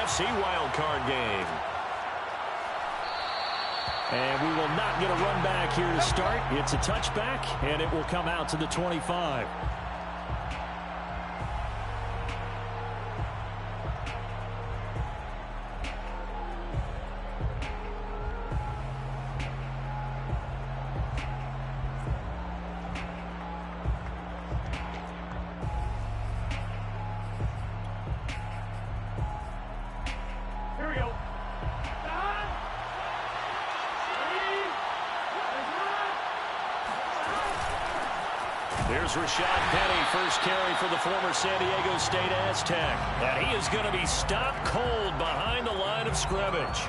NFC wildcard game. And we will not get a run back here to start. It's a touchback, and it will come out to the 25. Here's Rashad Penny, first carry for the former San Diego State Aztec. And he is going to be stopped cold behind the line of scrimmage.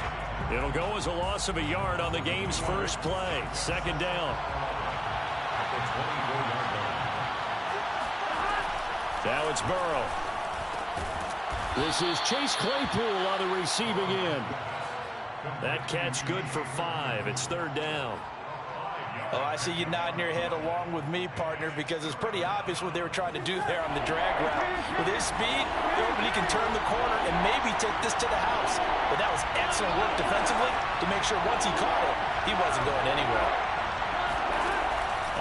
It'll go as a loss of a yard on the game's first play. Second down. Now it's Burrow. This is Chase Claypool on the receiving end. That catch good for 5. It's third down. Oh, I see you nodding your head along with me, partner, because it's pretty obvious what they were trying to do there on the drag route. With his speed, he can turn the corner and maybe take this to the house. But that was excellent work defensively to make sure once he caught it, he wasn't going anywhere.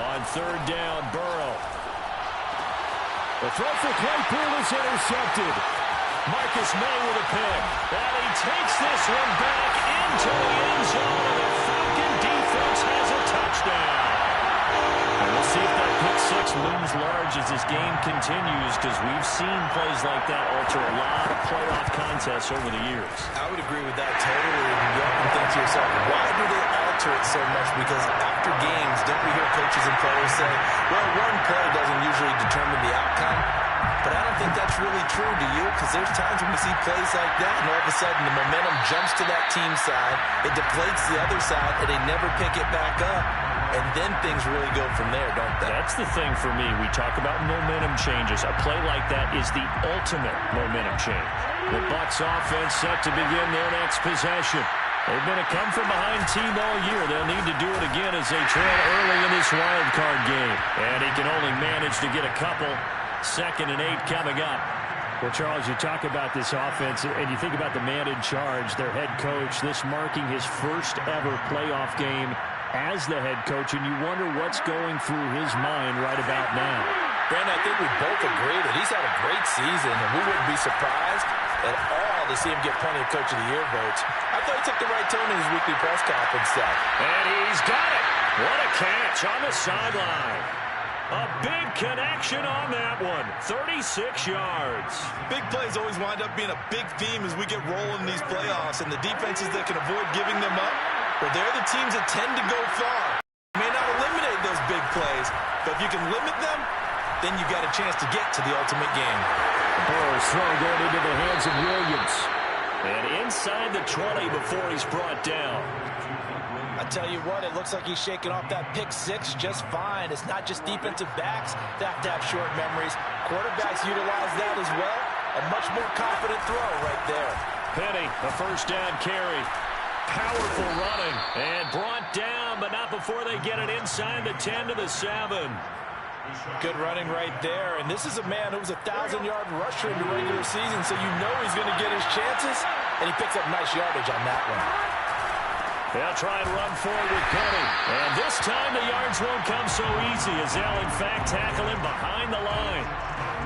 On third down, Burrow. The throw for Claypool is intercepted. Marcus May with a pick. And he takes this one back into the end zone. And the Falcon defense has a touchdown. And we'll see if that pick six looms large as this game continues, because we've seen plays like that alter a lot of playoff contests over the years. I would agree with that totally. And you often think to yourself, why do they alter it so much? Because after games, don't we hear coaches and players say, well, one play doesn't usually determine the outcome? But I don't think that's really true, do you? Because there's times when we see plays like that, and all of a sudden the momentum jumps to that team side, it deflates the other side, and they never pick it back up. And then things really go from there, don't they? That's the thing for me. We talk about momentum changes. A play like that is the ultimate momentum change. The Bucs offense set to begin their next possession. They've been a come-from-behind team all year. They'll need to do it again as they trail early in this wild card game. And he can only manage to get a couple. 2nd and 8 coming up. Well, Charles, you talk about this offense, and you think about the man in charge, their head coach, this marking his first ever playoff game as the head coach, and you wonder what's going through his mind right about now. Brandon, I think we both agree that he's had a great season, and we wouldn't be surprised at all to see him get plenty of Coach of the Year votes. I thought he took the right tone in his weekly press conference stuff. And he's got it. What a catch on the sideline. A big connection on that one. 36 yards. Big plays always wind up being a big theme as we get rolling in these playoffs, and the defenses that can avoid giving them up, well, they're the teams that tend to go far. You may not eliminate those big plays, but if you can limit them, then you got a chance to get to the ultimate game. Burrow's throw going into the hands of Williams. And inside the 20 before he's brought down. I tell you what, it looks like he's shaking off that pick six just fine. It's not just defensive backs that have to have short memories. Quarterbacks utilize that as well. A much more confident throw right there. Penny, a first down carry. Powerful running. And brought down, but not before they get it inside the 10 to the 7. Good running right there. And this is a man who was a 1,000-yard rusher in the regular season, so you know he's going to get his chances. And he picks up nice yardage on that one. They'll try and run forward with Penny. And this time the yards won't come so easy as they'll, in fact, tackle him behind the line.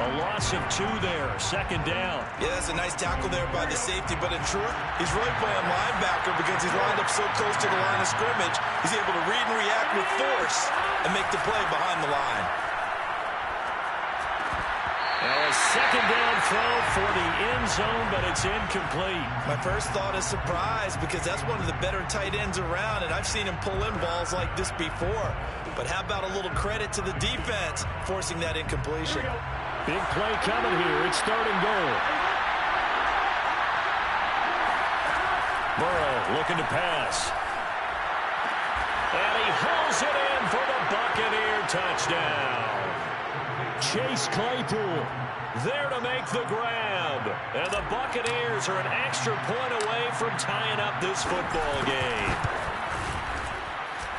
A loss of 2 there, 2nd down. Yeah, that's a nice tackle there by the safety, but in truth, he's really playing linebacker because he's lined up so close to the line of scrimmage. He's able to read and react with force and make the play behind the line. Now a 2nd down throw for the end zone, but it's incomplete. My first thought is surprise because that's one of the better tight ends around, and I've seen him pull in balls like this before. But how about a little credit to the defense forcing that incompletion? Big play coming here. It's 3rd and goal. Burrow looking to pass. And he hauls it in for the Buccaneer touchdown. Chase Claypool there to make the grab. And the Buccaneers are an extra point away from tying up this football game.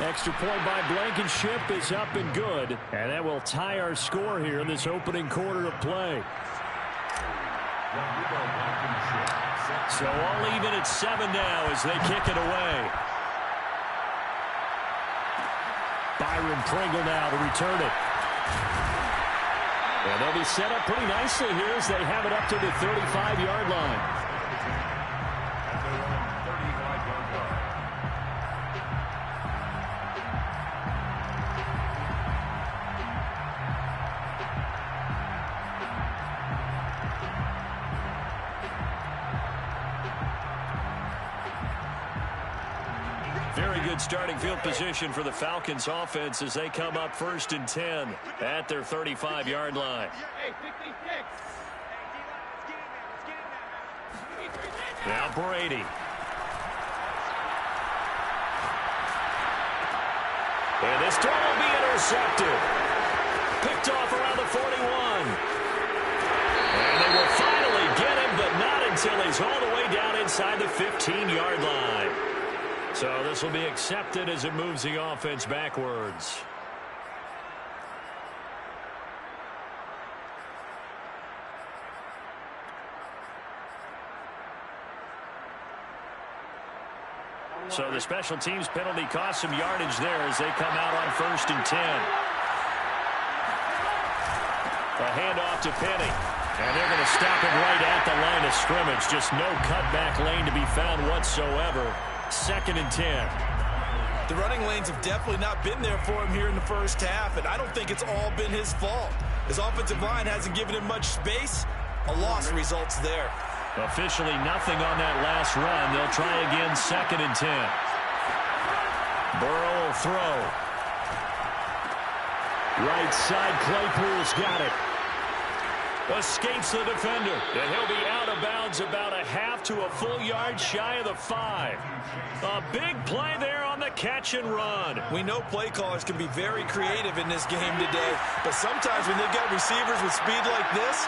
Extra point by Blankenship is up and good. And that will tie our score here in this opening quarter of play. So all even at 7 now as they kick it away. Byron Pringle now to return it. And they'll be set up pretty nicely here as they have it up to the 35-yard line. Very good starting field position for the Falcons offense as they come up 1st and 10 at their 35-yard line. Now Brady. And this throw will be intercepted. Picked off around the 41. And they will finally get him, but not until he's all the way down inside the 15-yard line. So this will be accepted as it moves the offense backwards. So the special teams penalty cost some yardage there as they come out on 1st and 10. A handoff to Penny. And they're going to stop it right at the line of scrimmage. Just no cutback lane to be found whatsoever. 2nd and 10. The running lanes have definitely not been there for him here in the first half, and I don't think it's all been his fault. His offensive line hasn't given him much space. A loss results there. Officially nothing on that last run. They'll try again 2nd and 10. Burrow will throw. Right side, Claypool's got it. Escapes the defender, and he'll be out of bounds about a half to a full yard shy of the 5. A big play there on the catch and run. We know play callers can be very creative in this game today, but sometimes when they've got receivers with speed like this,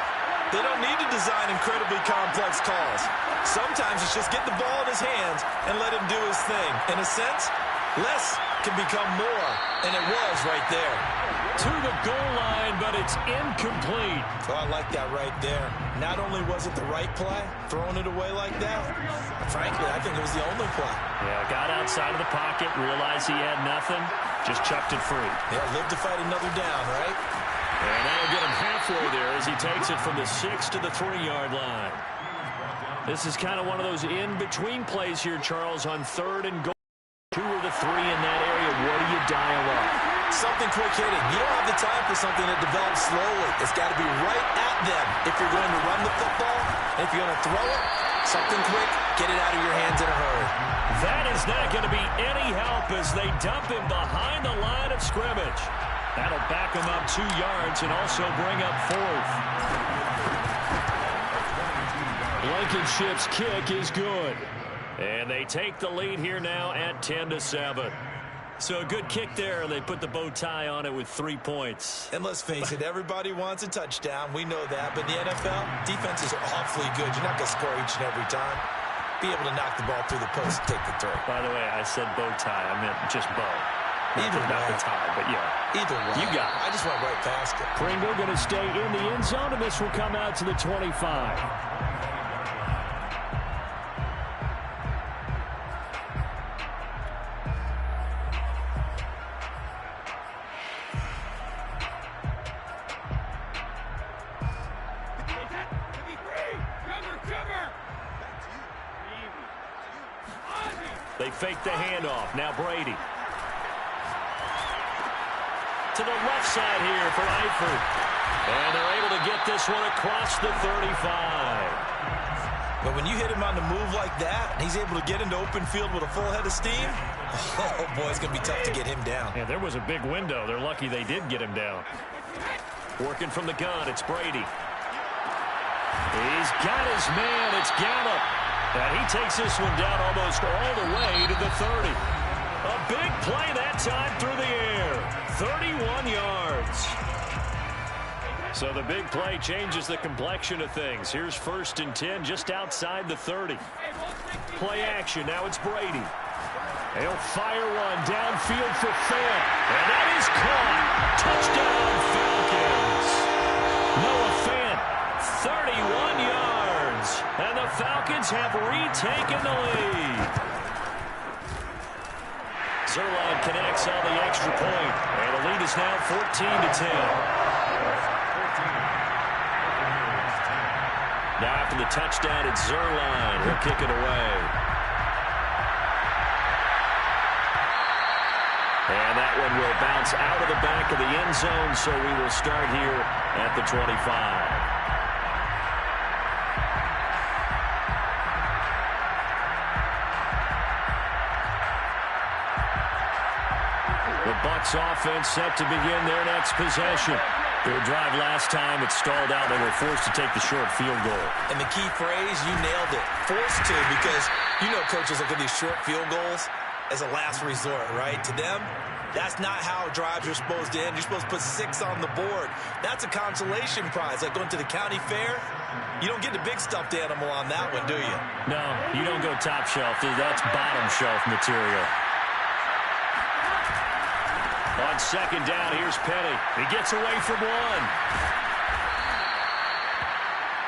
they don't need to design incredibly complex calls. Sometimes it's just get the ball in his hands and let him do his thing. In a sense, less can become more, and it was right there. To the goal line, but it's incomplete. Oh, I like that right there. Not only was it the right play, throwing it away like that, frankly, I think it was the only play. Yeah, got outside of the pocket, realized he had nothing, just chucked it free. Yeah, live to fight another down, right? And that'll get him halfway there as he takes it from the 6 to the 3-yard line. This is kind of one of those in-between plays here, Charles, on 3rd and goal. 2 or the 3 in that area. What do you dial up? Something quick hitting. You don't have the time for something that develops slowly. It's got to be right at them if you're going to run the football. And if you're going to throw it, something quick, get it out of your hands in a hurry. That is not going to be any help as they dump him behind the line of scrimmage. That'll back him up 2 yards and also bring up 4th. Blankenship's kick is good. And they take the lead here now at 10-7. So a good kick there, and they put the bow tie on it with 3 points. And let's face it, everybody wants a touchdown. We know that. But in the NFL, defenses are awfully good. You're not going to score each and every time. Be able to knock the ball through the post and take the throw. By the way, I said bow tie. I meant just bow. Either not way. the tie, but yeah. Either way. You got it. I just went right past it. Pringle going to stay in the end zone, and this will come out to the 25. They fake the handoff. Now Brady. To the left side here for Eifert. And they're able to get this one across the 35. But when you hit him on the move like that, and he's able to get into open field with a full head of steam, oh, boy, it's going to be tough to get him down. Yeah, there was a big window. They're lucky they did get him down. Working from the gun, it's Brady. He's got his man. It's Gallup. And he takes this one down almost all the way to the 30. A big play that time through the air. 31 yards. So the big play changes the complexion of things. Here's 1st and 10 just outside the 30. Play action. Now it's Brady. He'll fire one downfield for Fant. And that is caught. Touchdown, Falcons. Noah Fant, 31 yards. And the Falcons Falcons have retaken the lead. Zerline connects on the extra point, and the lead is now 14-10. Now after the touchdown, it's Zerline. He'll kick it away. And that one will bounce out of the back of the end zone, so we will start here at the 25. Bucs offense set to begin their next possession. Their drive last time, it stalled out. They were forced to take the short field goal. And the key phrase, you nailed it. Forced to, because you know coaches look at these short field goals as a last resort, right? To them, that's not how drives are supposed to end. You're supposed to put 6 on the board. That's a consolation prize. Like going to the county fair, you don't get the big stuffed animal on that one, do you? No, you don't go top shelf. That's bottom shelf material. On second down, here's Penny. He gets away from one.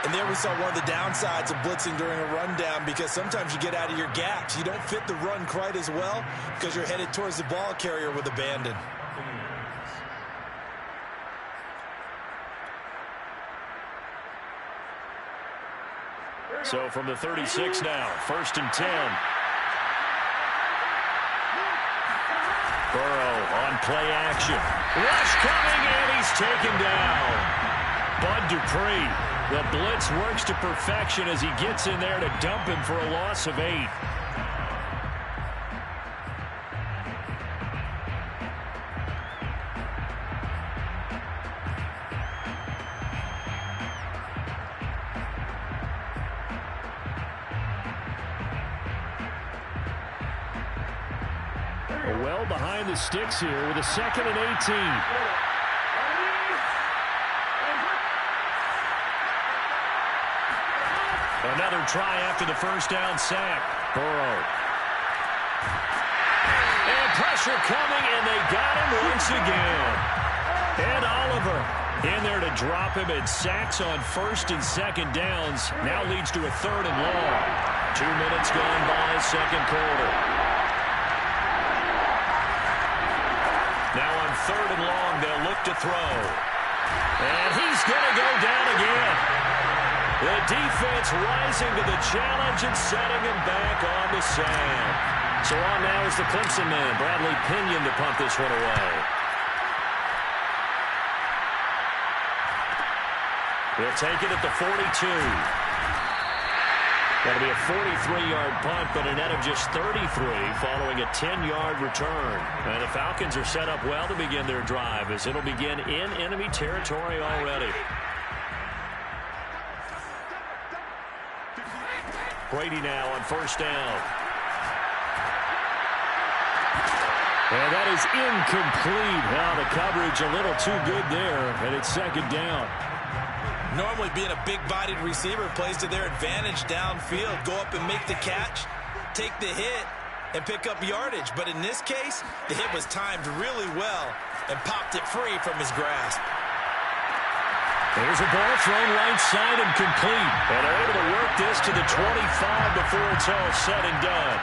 And there we saw one of the downsides of blitzing during a rundown, because sometimes you get out of your gaps. You don't fit the run quite as well because you're headed towards the ball carrier with abandon. So from the 36 now, 1st and 10. Burrow on play action. Rush coming, and he's taken down. Bud Dupree. The blitz works to perfection as he gets in there to dump him for a loss of 8. Well behind the sticks here with a 2nd and 18. Another try after the first down sack. Burrow. And pressure coming, and they got him once again. And Oliver in there to drop him, and sacks on 1st and 2nd downs. Now leads to a 3rd and long. 2 minutes gone by, 2nd quarter. Now on 3rd and long, they'll look to throw. And he's going to go down again. The defense rising to the challenge and setting him back on the sand. So on now is the Clemson man, Bradley Pinion, to punt this one away. He'll take it at the 42. That'll be a 43-yard punt, but a net of just 33 following a 10-yard return. And the Falcons are set up well to begin their drive, as it'll begin in enemy territory already. Brady now on 1st down. And that is incomplete. Now the coverage a little too good there, and it's 2nd down. Normally being a big-bodied receiver plays to their advantage downfield. Go up and make the catch, take the hit, and pick up yardage. But in this case, the hit was timed really well and popped it free from his grasp. There's a ball thrown right side and complete. And they're able to work this to the 25 before it's all said and done.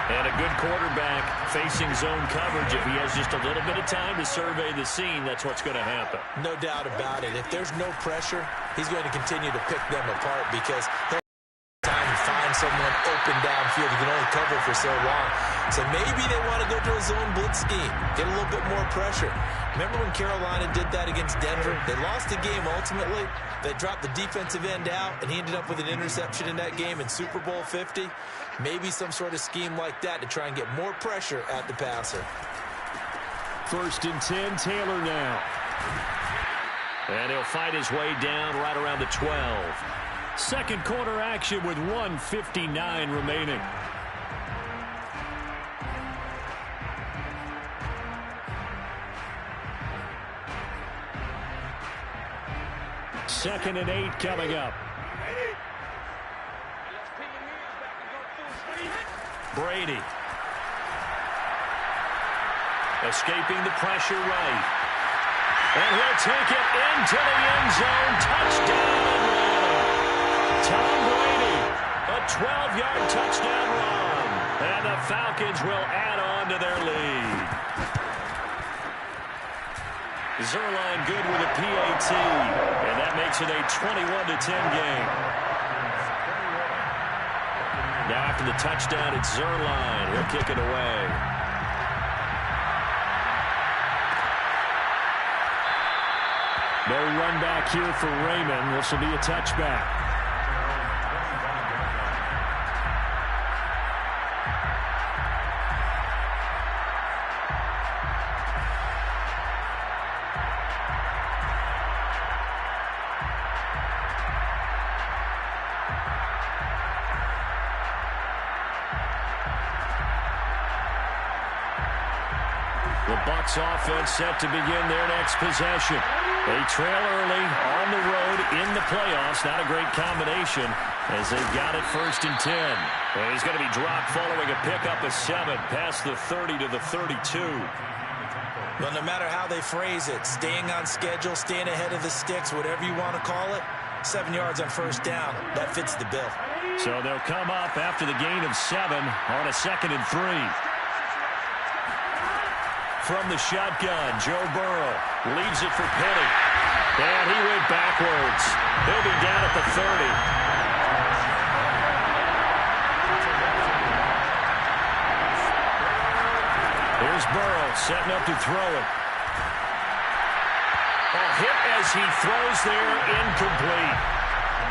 And a good quarterback facing zone coverage. If he has just a little bit of time to survey the scene, that's what's going to happen. No doubt about it. If there's no pressure, he's going to continue to pick them apart, because he'll time to find someone open downfield. He can only cover for so long. So maybe they want to go to a zone blitz scheme, get a little bit more pressure. Remember when Carolina did that against Denver? They lost the game ultimately. They dropped the defensive end out, and he ended up with an interception in that game in Super Bowl 50. Maybe some sort of scheme like that to try and get more pressure at the passer. 1st and 10, Taylor now. And he'll fight his way down right around the 12. 2nd quarter action with 1:59 remaining. Second and 8 coming up. Brady. Escaping the pressure right. And he'll take it into the end zone. Touchdown. Tom Brady 12-yard touchdown run. And the Falcons will add on to their lead. Zuerlein good with a PAT. And that makes it a 21-10 game. Now after the touchdown, it's Zuerlein. He'll kick it away. No run back here for Raymond. This will be a touchback. The Bucs offense set to begin their next possession. They trail early on the road in the playoffs. Not a great combination as they've got it 1st and 10. And he's going to be dropped following a pickup of 7 past the 30 to the 32. Well, no matter how they phrase it, staying on schedule, staying ahead of the sticks, whatever you want to call it, 7 yards on 1st down. That fits the bill. So they'll come up after the gain of 7 on a 2nd and 3. From the shotgun, Joe Burrow leaves it for Penny. And he went backwards. He'll be down at the 30. Here's Burrow setting up to throw it. A hit as he throws there, incomplete.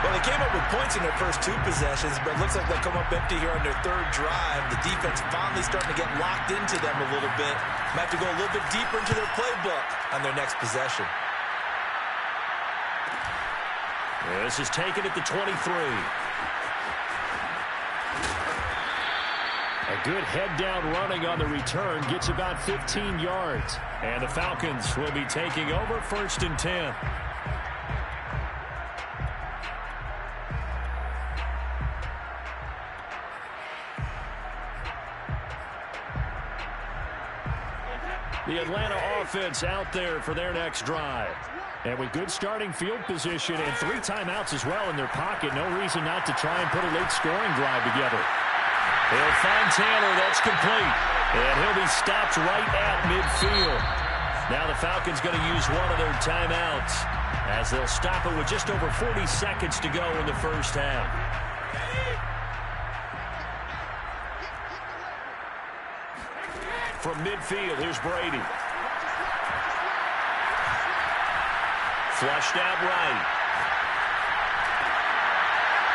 Well, they came up with points in their first 2 possessions, but it looks like they'll come up empty here on their 3rd drive. The defense finally starting to get locked into them a little bit. Might have to go a little bit deeper into their playbook on their next possession. This is taken at the 23. A good head-down running on the return gets about 15 yards. And the Falcons will be taking over 1st and 10. The Atlanta offense out there for their next drive. And with good starting field position and 3 timeouts as well in their pocket, no reason not to try and put a late scoring drive together. They'll find Taylor. That's complete. And he'll be stopped right at midfield. Now the Falcons going to use one of their timeouts as they'll stop it with just over 40 seconds to go in the 1st half. From midfield, here's Brady. Flushed out right.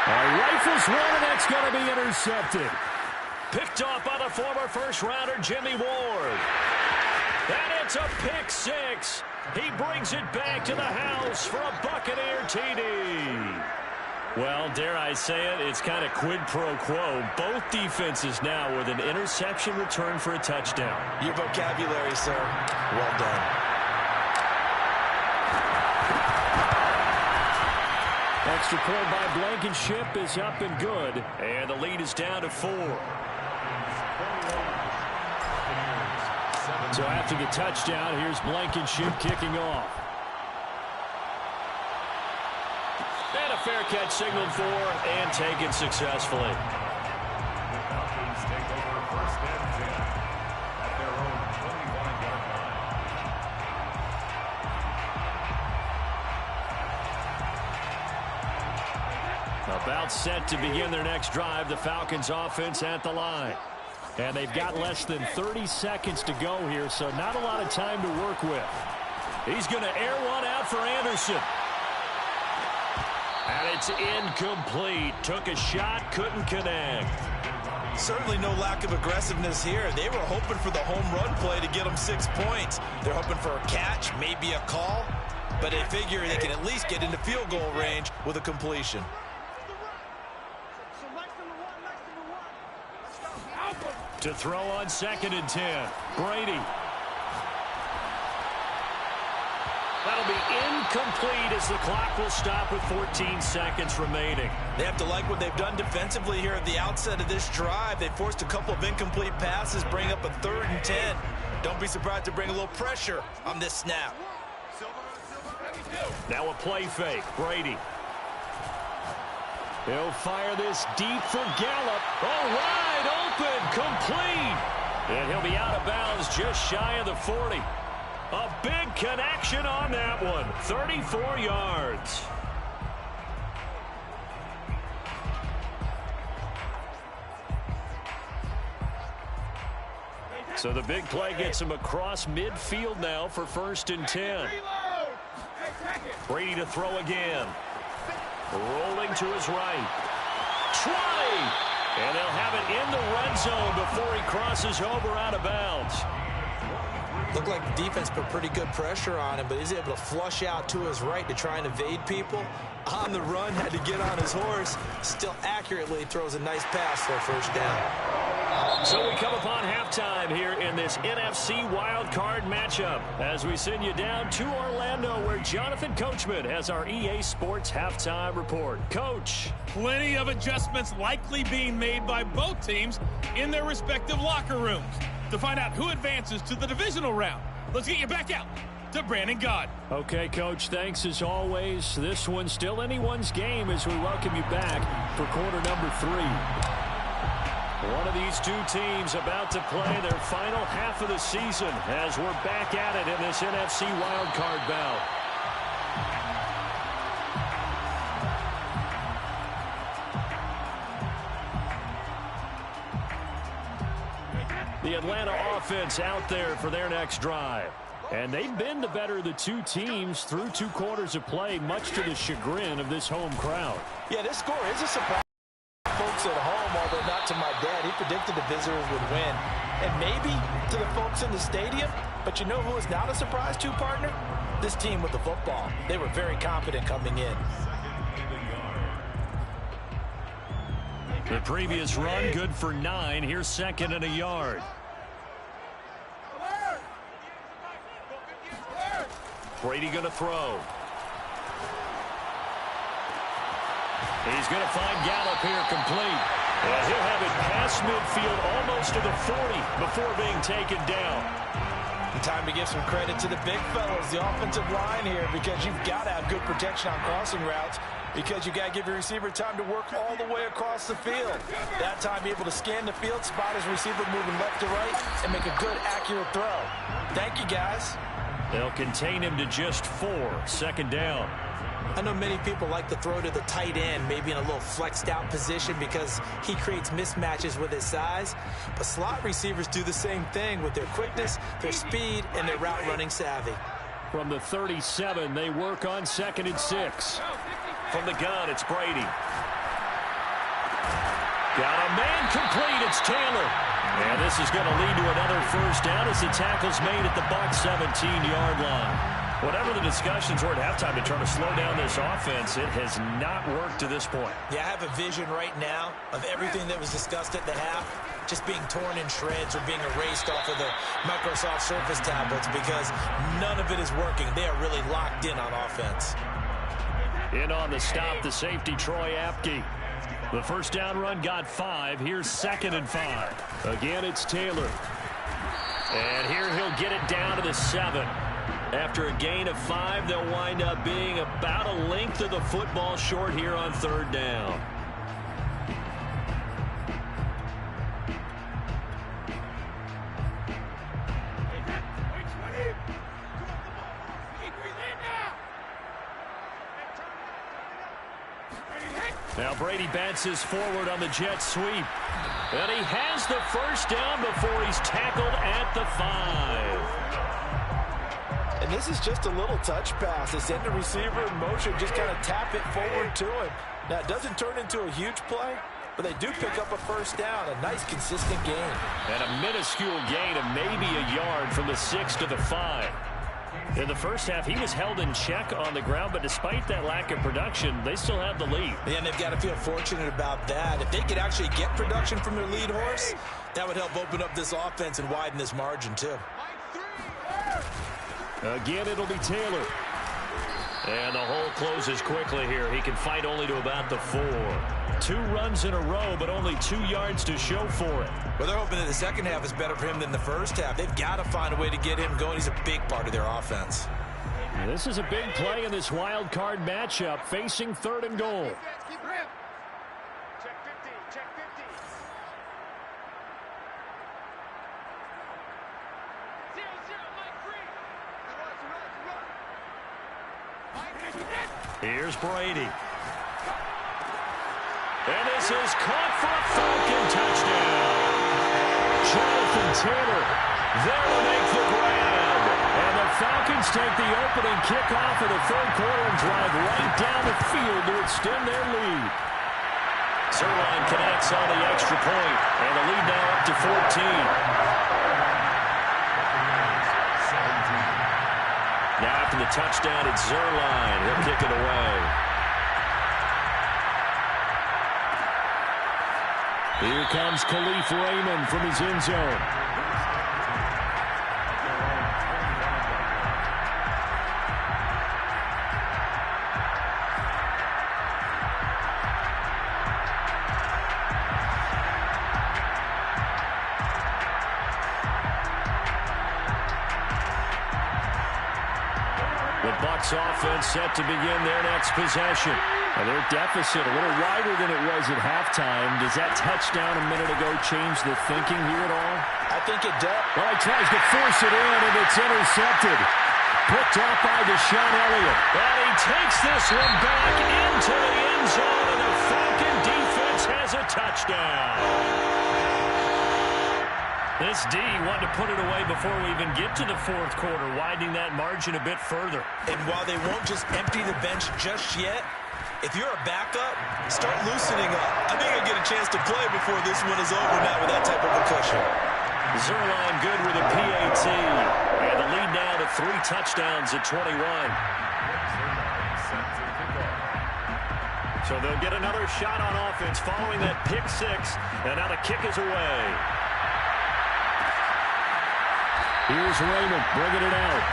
Rifles one, and that's going to be intercepted. Picked off by the former first-rounder Jimmy Ward. And it's a pick 6. He brings it back to the house for a Buccaneer TD. Well, dare I say it, it's kind of quid pro quo. Both defenses now with an interception return for a touchdown. Your vocabulary, sir. Well done. Extra point by Blankenship is up and good. And the lead is down to 4. So after the touchdown, here's Blankenship kicking off. And a fair catch signaled for and taken successfully. The Falcons take over 1st and 10 at their own 21-yard line. About set to begin their next drive, the Falcons offense at the line. And they've got less than 30 seconds to go here, so not a lot of time to work with. He's going to air one out for Anderson. And it's incomplete. Took a shot, couldn't connect. Certainly no lack of aggressiveness here. They were hoping for the home run play to get them 6 points. They're hoping for a catch, maybe a call, but they figure they can at least get into field goal range with a completion. To throw on 2nd and 10. Brady. That'll be incomplete as the clock will stop with 14 seconds remaining. They have to like what they've done defensively here at the outset of this drive. They forced a couple of incomplete passes, bring up a 3rd and 10. Don't be surprised to bring a little pressure on this snap. Now a play fake. Brady. He'll fire this deep for Gallup. Oh, wide open, complete. And he'll be out of bounds just shy of the 40. A big connection on that one. 34 yards. So the big play gets him across midfield now for 1st and 10. Brady to throw again. Rolling to his right. 20! And they'll have it in the red zone before he crosses over out of bounds. Looked like the defense put pretty good pressure on him, but he's able to flush out to his right to try and evade people. On the run, had to get on his horse. Still accurately throws a nice pass for a 1st down. So we come upon halftime here in this NFC wildcard matchup as we send you down to Orlando where Jonathan Coachman has our EA Sports halftime report. Coach. Plenty of adjustments likely being made by both teams in their respective locker rooms. To find out who advances to the divisional round, let's get you back out to Brandon Gaud. Okay, Coach, thanks as always. This one's still anyone's game as we welcome you back for quarter number 3. One of these two teams about to play their final half of the season as we're back at it in this NFC wildcard bout. The Atlanta offense out there for their next drive. And they've been the better of the two teams through 2 quarters of play, much to the chagrin of this home crowd. Yeah, this score is a surprise. Folks at home, although not to my dad, he predicted the visitors would win. And maybe to the folks in the stadium, but you know who is not a surprise to, partner? This team with the football. They were very confident coming in. The previous run good for 9. Here's 2nd and a yard. Brady going to throw. He's going to find Gallup here complete. And he'll have it past midfield almost to the 40 before being taken down. And time to give some credit to the big fellas, the offensive line here, because you've got to have good protection on crossing routes, because you got to give your receiver time to work all the way across the field. That time be able to scan the field, spot his receiver moving left to right, and make a good, accurate throw. Thank you, guys. They'll contain him to just 4. 2nd down. I know many people like to throw to the tight end, maybe in a little flexed out position because he creates mismatches with his size. But slot receivers do the same thing with their quickness, their speed, and their route running savvy. From the 37, they work on 2nd and 6. From the gun, it's Brady. Got a man complete. It's Taylor. And this is going to lead to another 1st down as the tackle's made at the Bucs 17-yard line. Whatever the discussions were at halftime to try to slow down this offense, it has not worked to this point. Yeah, I have a vision right now of everything that was discussed at the half just being torn in shreds or being erased off of the Microsoft Surface tablets because none of it is working. They are really locked in on offense. In on the stop, the safety, Troy Apke. The 1st down run got 5. Here's 2nd and 5. Again, it's Taylor. And here he'll get it down to the 7. After a gain of 5, they'll wind up being about a length of the football short here on 3rd down. Now Brady bounces forward on the jet sweep. And he has the 1st down before he's tackled at the 5. And this is just a little touch pass. They send the receiver in motion, just kind of tap it forward to him. Now, it doesn't turn into a huge play, but they do pick up a 1st down, a nice, consistent gain. And a minuscule gain of maybe a yard from the 6 to the 5. In the 1st half, he was held in check on the ground, but despite that lack of production, they still have the lead. Yeah, and they've got to feel fortunate about that. If they could actually get production from their lead horse, that would help open up this offense and widen this margin, too. Again, it'll be Taylor. And the hole closes quickly here. He can fight only to about the 4. 2 runs in a row, but only 2 yards to show for it. Well, they're hoping that the 2nd half is better for him than the 1st half. They've got to find a way to get him going. He's a big part of their offense. This is a big play in this wild card matchup, facing 3rd and goal. Here's Brady. And this is caught for a Falcon touchdown. Jonathan Taylor there to make the grab. And the Falcons take the opening kickoff of the third quarter and drive right down the field to extend their lead. Zerline connects on the extra point, and the lead now up to 14. Now after the touchdown, it's Zerline. He'll kick it away. Here comes Khalif Raymond from his end zone. The Bucs offense set to begin their next possession. And their deficit a little wider than it was at halftime. Does that touchdown a minute ago change the thinking here at all? I think it does. Well, he tries to force it in, and it's intercepted. Picked off by Deshaun Elliott. And he takes this one back into the end zone, and the Falcon defense has a touchdown. This D wanted to put it away before we even get to the fourth quarter, widening that margin a bit further. And while they won't just empty the bench just yet, if you're a backup, start loosening up. I think I'll get a chance to play before this one is over now with that type of a cushion. Zerline good with a PAT. And the lead now to 3 touchdowns at 21. So they'll get another shot on offense following that pick 6. And now the kick is away. Here's Raymond bringing it out.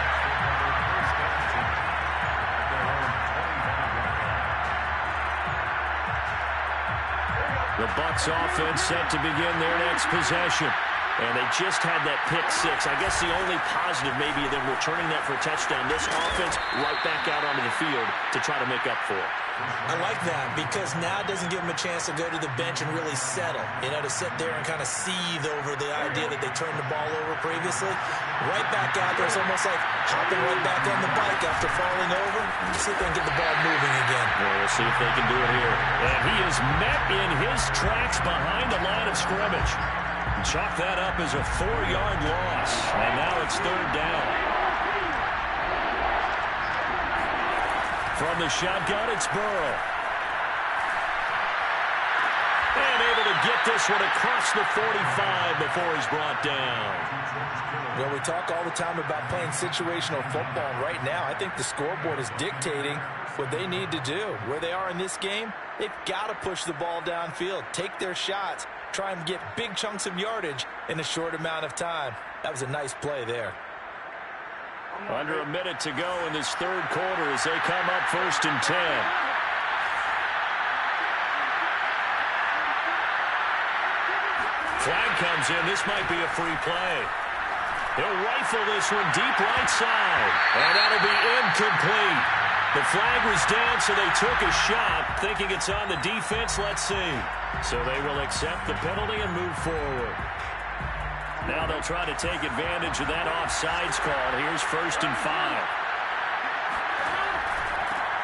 The Bucs offense set to begin their next possession. And they just had that pick 6. I guess the only positive maybe them returning that for a touchdown. This offense right back out onto the field to try to make up for it. I like that because now it doesn't give them a chance to go to the bench and really settle. You know, to sit there and kind of seethe over the idea that they turned the ball over previously. Right back out there, it's almost like hopping right back on the bike after falling over. And see if they can get the ball moving again. Well, we'll see if they can do it here. And he is met in his tracks behind the line of scrimmage. Chalk that up as a 4-yard loss. And now it's third down. From the shotgun, it's Burrow. And able to get this one across the 45 before he's brought down. Well, we talk all the time about playing situational football, and right now I think the scoreboard is dictating what they need to do. Where they are in this game, they've got to push the ball downfield, take their shots, try and get big chunks of yardage in a short amount of time. That was a nice play there. Under a minute to go in this third quarter as they come up 1st and 10. Flag comes in. This might be a free play. He'll rifle this one deep right side. And that'll be incomplete. The flag was down, so they took a shot, thinking it's on the defense. Let's see. So they will accept the penalty and move forward. Now they'll try to take advantage of that offsides call. Here's 1st and 5.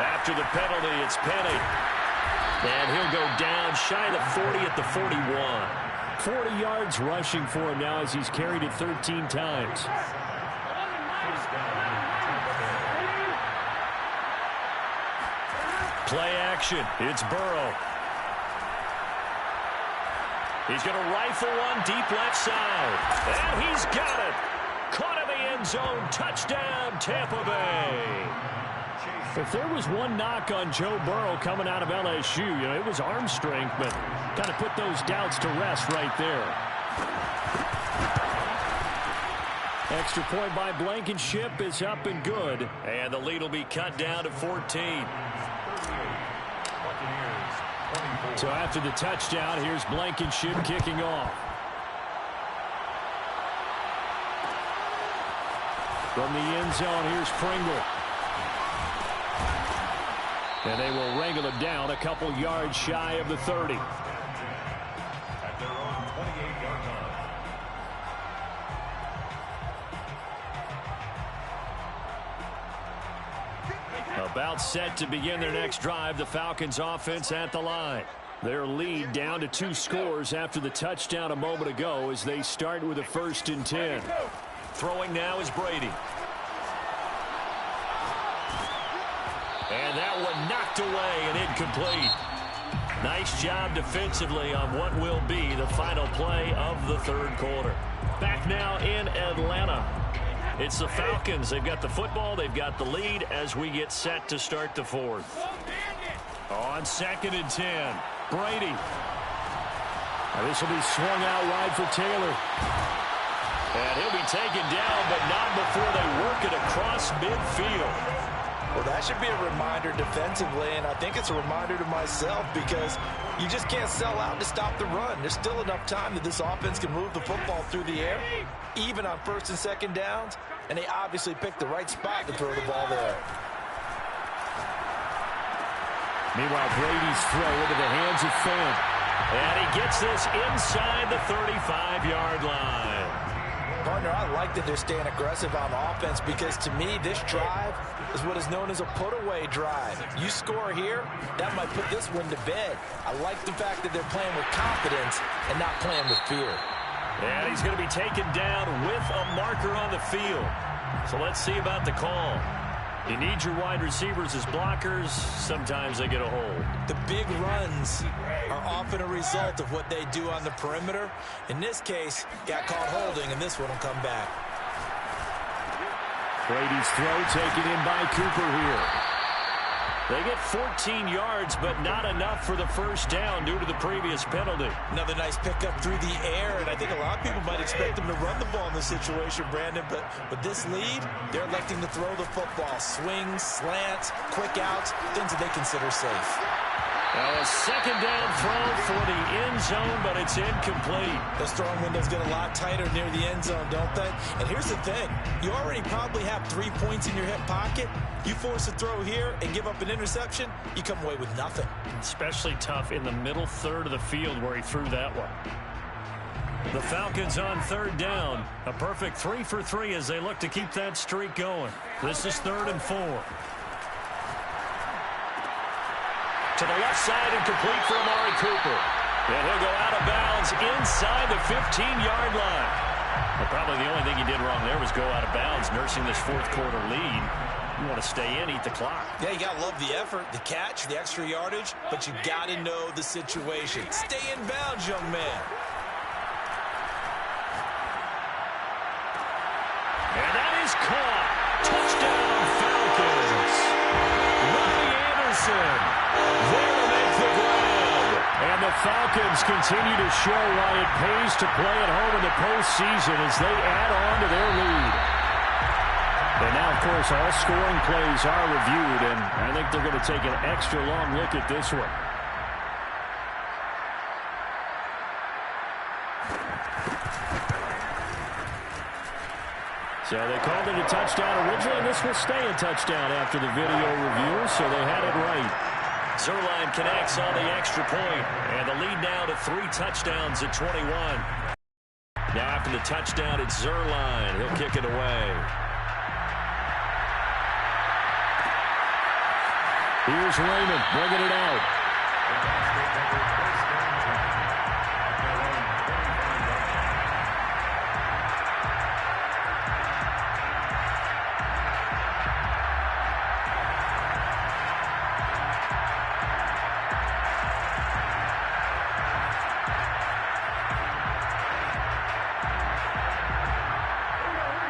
After the penalty, it's Penny. And he'll go down shy of the 40 at the 41. 40 yards rushing for him now as he's carried it 13 times. Play action. It's Burrow. He's going to rifle one deep left side. And he's got it. Caught in the end zone. Touchdown, Tampa Bay. If there was one knock on Joe Burrow coming out of LSU, it was arm strength, but kind of put those doubts to rest right there. Extra point by Blankenship is up and good. And the lead will be cut down to 14. So after the touchdown, here's Blankenship kicking off. From the end zone, here's Pringle. And they will wrangle it down a couple yards shy of the 30. At their own 28-yard line. About set to begin their next drive, the Falcons offense at the line. Their lead down to 2 scores after the touchdown a moment ago as they start with a 1st and 10. Throwing now is Brady. And that one knocked away and incomplete. Nice job defensively on what will be the final play of the 3rd quarter. Back now in Atlanta. It's the Falcons. They've got the football. They've got the lead as we get set to start the 4th. On 2nd and 10, Brady. This will be swung out wide for Taylor. And he'll be taken down, but not before they work it across midfield. Well, that should be a reminder defensively, and I think it's a reminder to myself because you just can't sell out to stop the run. There's still enough time that this offense can move the football through the air, even on 1st and 2nd downs, and they obviously picked the right spot to throw the ball there. Meanwhile, Brady's throw into the hands of Fant. And he gets this inside the 35-yard line. Partner, I like that they're staying aggressive on offense because, to me, this drive is what is known as a put-away drive. You score here, that might put this one to bed. I like the fact that they're playing with confidence and not playing with fear. And he's going to be taken down with a marker on the field. So let's see about the call. You need your wide receivers as blockers. Sometimes they get a hold. The big runs are often a result of what they do on the perimeter. In this case, got caught holding, and this one will come back. Brady's throw taken in by Cooper here. They get 14 yards, but not enough for the 1st down due to the previous penalty. Another nice pickup through the air, and I think a lot of people might expect them to run the ball in this situation, Brandon, but with this lead, they're electing to throw the football. Swings, slants, quick outs, things that they consider safe. Now a 2nd down throw for the end zone, but it's incomplete. Those throwing windows get a lot tighter near the end zone, don't they? And here's the thing. You already probably have 3 points in your hip pocket. You force a throw here and give up an interception, you come away with nothing. Especially tough in the middle 3rd of the field where he threw that one. The Falcons on 3rd down. A perfect 3 for 3 as they look to keep that streak going. This is 3rd and 4. To the left side and complete for Amari Cooper. And he'll go out of bounds inside the 15-yard line. Well, probably the only thing he did wrong there was go out of bounds, nursing this 4th quarter lead. You want to stay in, eat the clock. Yeah, you got to love the effort, the catch, the extra yardage, but you got to know the situation. Stay in bounds, young man. And that is caught. Touchdown, Falcons. Ronnie Anderson there to make the grab. And the Falcons continue to show why it pays to play at home in the postseason as they add on to their lead. And now, of course, all scoring plays are reviewed, and I think they're going to take an extra long look at this one. So they called it a touchdown originally, and this will stay a touchdown after the video review, so they had it right. Zerline connects on the extra point, and the lead now to 3 touchdowns at 21. Now after the touchdown, it's Zerline. He'll kick it away. Here's Raymond bringing it out.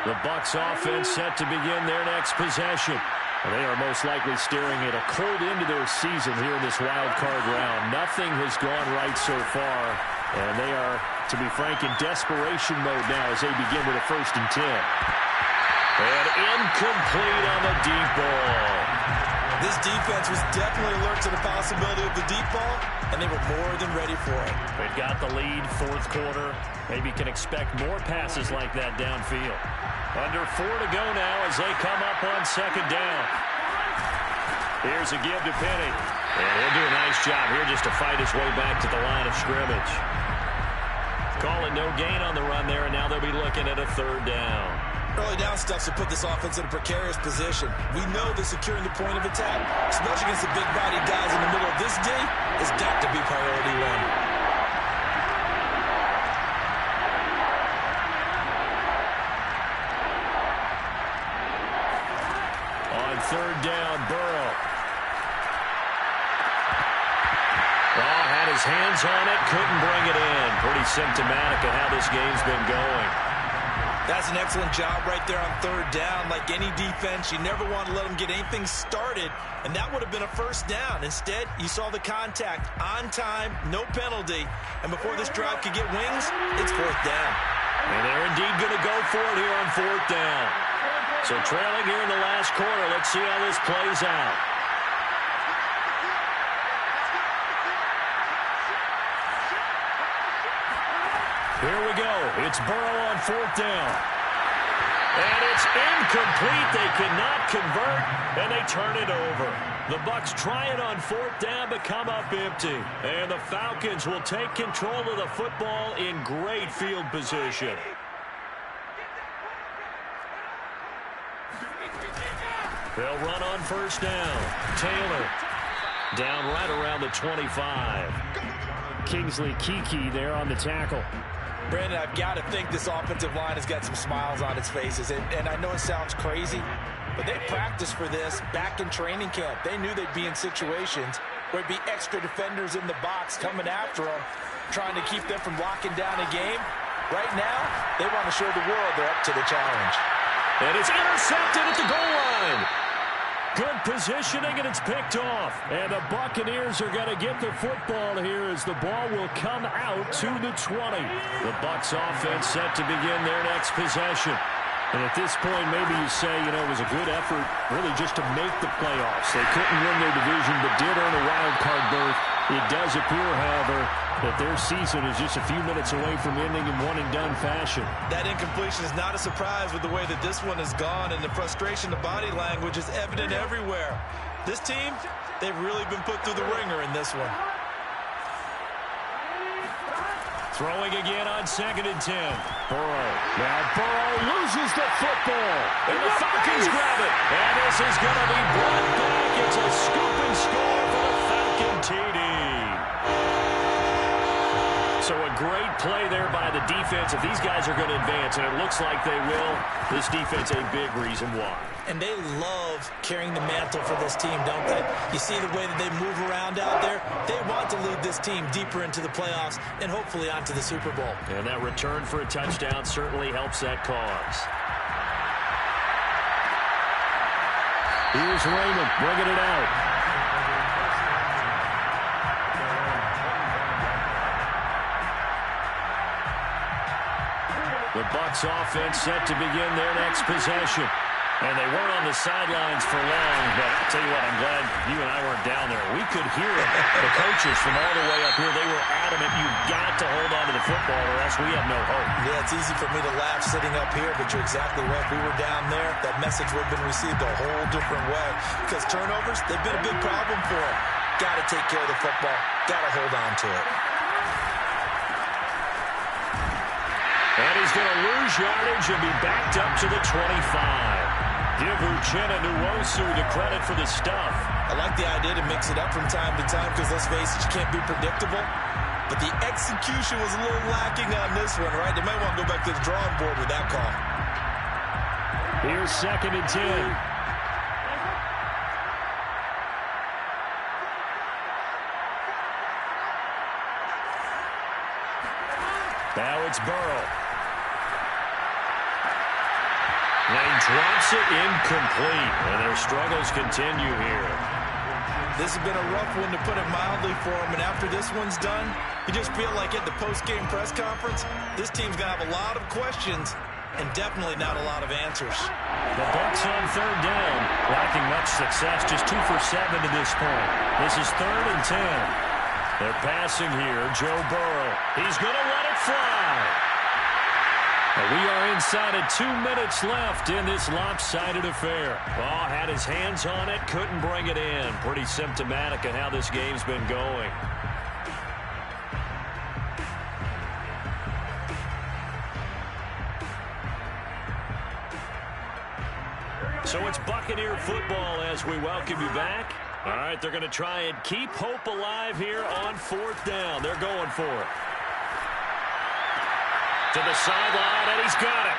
The Bucs offense set to begin their next possession. They are most likely staring at a cold end to their season here in this wild card round. Nothing has gone right so far, and they are, to be frank, in desperation mode now as they begin with a 1st and 10. And incomplete on the deep ball. This defense was definitely alert to the possibility of the deep ball, and they were more than ready for it. They've got the lead, 4th quarter. Maybe can expect more passes like that downfield. Under 4 to go now as they come up on 2nd down. Here's a give to Penny. And he'll do a nice job here just to fight his way back to the line of scrimmage. Calling no gain on the run there, and now they'll be looking at a 3rd down. Early down stuff to put this offense in a precarious position. We know that securing the point of attack, especially against the big-bodied guys in the middle of this D, has got to be priority one. On third down, Burrow. Oh, had his hands on it, couldn't bring it in. Pretty symptomatic of how this game's been going. That's an excellent job right there on third down. Like any defense, you never want to let them get anything started, and that would have been a first down. Instead, you saw the contact on time, no penalty, and before this drive could get wings, it's fourth down. And they're indeed going to go for it here on fourth down. So trailing here in the last quarter, let's see how this plays out. Here we go. It's Burrow on fourth down. And it's incomplete. They cannot convert, and they turn it over. The Bucs try it on fourth down, but come up empty. And the Falcons will take control of the football in great field position. They'll run on first down. Taylor down right around the 25. Kingsley Keke there on the tackle. Brandon, I've got to think this offensive line has got some smiles on its faces. And I know it sounds crazy, but they practiced for this back in training camp. They knew they'd be in situations where it'd be extra defenders in the box coming after them, trying to keep them from locking down a game. Right now, they want to show the world they're up to the challenge. And it's intercepted at the goal line. Good positioning, and it's picked off. And the Buccaneers are going to get the football here as the ball will come out to the 20. The Bucs offense set to begin their next possession. And at this point, maybe you say, you know, it was a good effort really just to make the playoffs. They couldn't win their division, but did earn a wild card berth. It does appear, however, that their season is just a few minutes away from ending in one-and-done fashion. That incompletion is not a surprise with the way that this one has gone, and the frustration, the body language is evident everywhere. This team, they've really been put through the ringer in this one. Throwing again on 2nd and 10. Burrow. Now Burrow loses the football. And the Falcons grab it. And this is going to be brought back. It's a scoop and score for the Falcon TD. So a great play there by the defense. If these guys are going to advance, and it looks like they will, this defense a big reason why. And they love carrying the mantle for this team, don't they? You see the way that they move around out there? They want to lead this team deeper into the playoffs and hopefully onto the Super Bowl. And that return for a touchdown certainly helps that cause. Here's Raymond bringing it out. The Bucs offense set to begin their next possession. And they weren't on the sidelines for long, but I'll tell you what, I'm glad you and I weren't down there. We could hear the coaches from all the way up here. They were adamant, you've got to hold on to the football or else we have no hope. Yeah, it's easy for me to laugh sitting up here, but you're exactly right. If we were down there, that message would have been received a whole different way. Because turnovers, they've been a big problem for them. Got to take care of the football. Got to hold on to it. And he's going to lose yardage and be backed up to the 25. Give Uchenna Nwosu the credit for the stuff. I like the idea to mix it up from time to time because, let's face it, you can't be predictable. But the execution was a little lacking on this one, right? They might want to go back to the drawing board with that call. Here's 2nd and 10. Now it's Burrow. And he drops it incomplete, and their struggles continue here. This has been a rough one, to put it mildly, for him, and after this one's done, you just feel like at the post-game press conference, this team's going to have a lot of questions and definitely not a lot of answers. The Bucs on third down, lacking much success, just 2 for 7 to this point. This is 3rd and 10. They're passing here, Joe Burrow. He's going to let it fly. And we are inside of 2 minutes left in this lopsided affair. Oh, had his hands on it, couldn't bring it in. Pretty symptomatic of how this game's been going. So it's Buccaneer football as we welcome you back. All right, they're going to try and keep hope alive here on 4th down. They're going for it. To the sideline, and he's got it.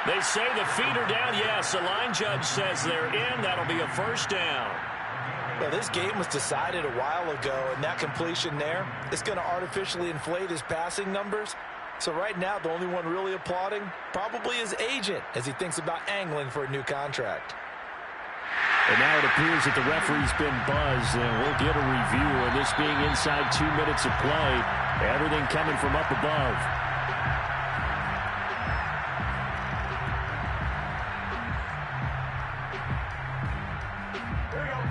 They say the feet are down. Yes, the line judge says they're in. That'll be a 1st down. Well, this game was decided a while ago, and that completion there is going to artificially inflate his passing numbers. So right now, the only one really applauding probably his agent as he thinks about angling for a new contract. And now it appears that the referee's been buzzed, and we'll get a review. And this being inside 2 minutes of play, everything coming from up above.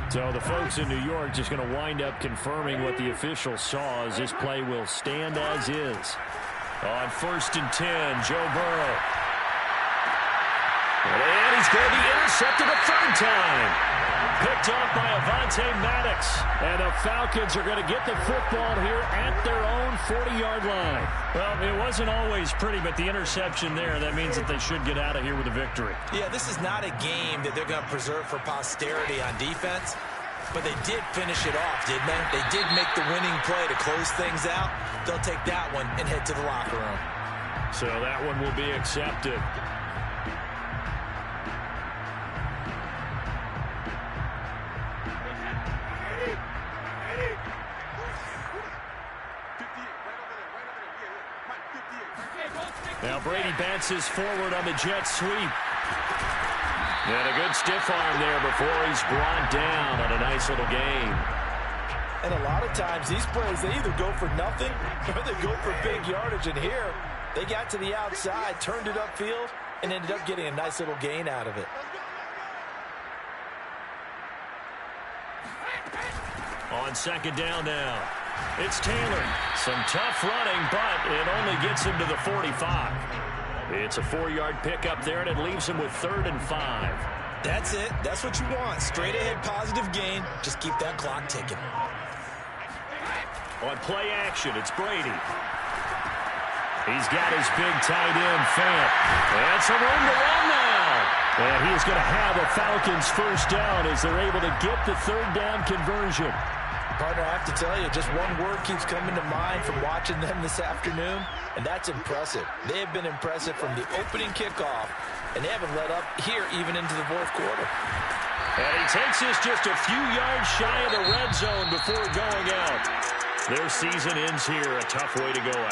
So the folks in New York just going to wind up confirming what the official saw as this play will stand as is. On 1st and 10, Joe Burrow. And he's going to be intercepted a 3rd time. Picked off by Avonte Maddox. And the Falcons are going to get the football here at their own 40-yard line. Well, it wasn't always pretty, but the interception there, that means that they should get out of here with a victory. Yeah, this is not a game that they're going to preserve for posterity on defense, but they did finish it off, didn't they? They did make the winning play to close things out. They'll take that one and head to the locker room. So that one will be accepted. Now Brady bounces forward on the jet sweep. And a good stiff arm there before he's brought down on a nice little gain. And a lot of times these plays, they either go for nothing or they go for big yardage. And here, they got to the outside, turned it upfield, and ended up getting a nice little gain out of it. On 2nd down now, it's Taylor. Some tough running, but it only gets him to the 45. It's a 4-yard pickup there, and it leaves him with 3rd and 5. That's it. That's what you want. Straight ahead positive gain. Just keep that clock ticking. On play action, it's Brady. He's got his big tight end, Fant. And some room to run now. And he's going to have a Falcons 1st down as they're able to get the 3rd down conversion. Partner, I have to tell you, just one word keeps coming to mind from watching them this afternoon, and that's impressive. They have been impressive from the opening kickoff, and they haven't let up here even into the 4th quarter. And he takes us just a few yards shy of the red zone before going out. Their season ends here, a tough way to go out.